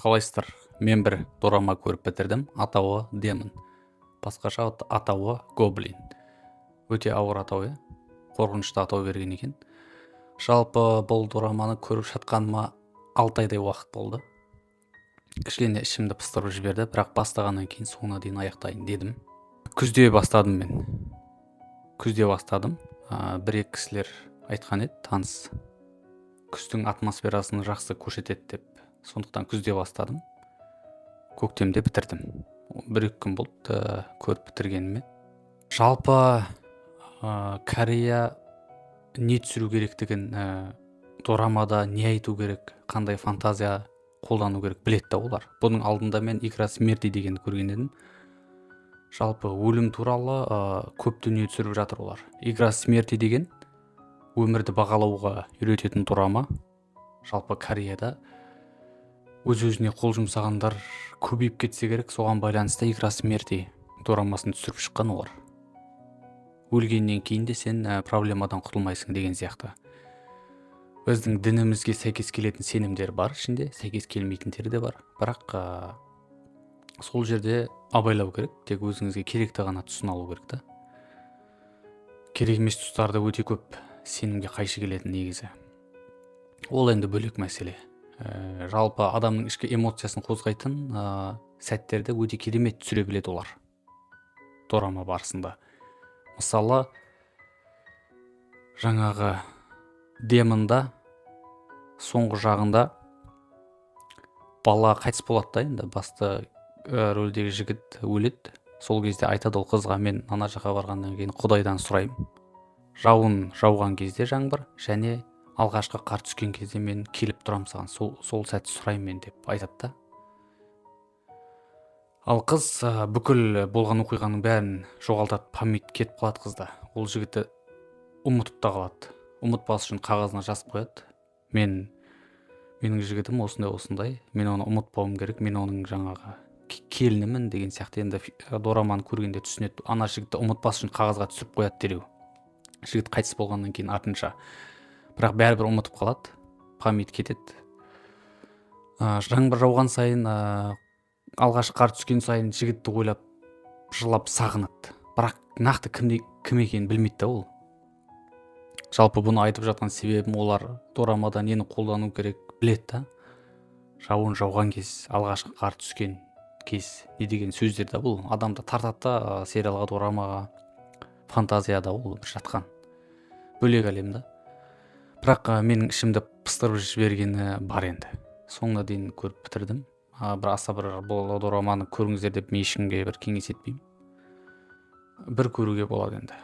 Қалайсыздар? Мен бір дорама көріп бітірдім. Атауы Демон. Басқаша атауы Гоблин. Өте ауыр атау, қорқынышты атау берген екен. Жалпы бұл дораманы көріп жатқаныма 6 айдай уақыт болды. Кішкене ішімді пыстырып жіберді, бірақ бастағаннан кейін соңына дейін аяқтайын дедім. Күзде бастадым мен. Бір-екі кісілер айтқан еді, таныс. Күздің атмосферасын жақсы көрсетеді деп. Сондықтан күзде бастадым. Көктемде бітірдім. 1-2 күн болды көріп бітіргеніме. Жалпы Корея не түсіру керектігін, дорамада не айту керек, қандай фантазия қолдану керек білетті олар. Бұның алдында мен Игра смерти деген көрген едім. Жалпы өлім туралы көп дүние түсіріп жатыр олар. Игра смерти деген өмірді бағалауға үйрететін дорама. Жалпы Кореяда өз-өзіне қол жұмсағандар көбейіп кетсе керек, соған байланысты Игра смерти дорамасын түсіріп шыққан олар. Өлгеннен кейін де сен проблемадан құтылмайсың деген сияқты. Біздің дінімізге сәйкес келетін сенімдер бар ішінде, сәйкес келмейтіндер де бар. Бірақ сол жерде абайлау керек, тек өзіңізге керекті ғана тұсын алу керек та. Керек емес тұстарда өте көп сенімге қайшы келетін негізі. Ол енді бөлек мәселе. Жалпы адамның ішкі эмоциясын қозғайтын сәттерді өте керемет түсіре біледі олар дорама барысында. Мысалы, жаңағы Демонда соңғы жағында бала қайтыс болады да, енді басты рөлдегі жігіт өледі. Сол кезде айтады ол қызға, мен ана жаққа барғаннан кейін Құдайдан сұраймын. Жауын жауған кезде жаңбыр және алғашқы қар түскен кезде мен келіп тұрам саған, сол сәтті сұраймын мен деп айтады да. Ал қыз бүкіл болған оқиғаның бәрін жоғалтады, память кетіп қалады қызда. Ол жігітті ұмытып та қалады. Ұмытпас үшін қағазына жазып қояды. Менің жігітім осындай, мен оны ұмытпауым керек, мен оның жаңағы келінімін деген сияқты. Енді дораманы көргенде түсінеді. Ана жігітті ұмытпас үшін қағазға түсіріп қояды дереу. Жігіт қайтыс болғаннан кейін артынша. Бірақ бәрібір ұмытып қалады, память кетеді. Жаңбыр жауған сайын, алғаш қар түскен сайын жігітті ойлап, жылап сағынады. Бірақ нақты кім екенін білмейді да ол. Жалпы бұны айтып жатқан себебім, олар дорамада нені қолдану керек біледі да. Жауын жауған кез, алғашқы қар түскен кез, не деген сөздер да бұл. Адамды тартады да сериалға, дорамаға, фантазияда ол бір жатқан бөлек әлем да. Бірақ менің ішімді пыстырып жібергені бар енді. Соңына дейін көріп бітірдім. Бұл дораманы көріңіздер деп мен ешкімге бір кеңес етпеймін. Бір көруге болады енді.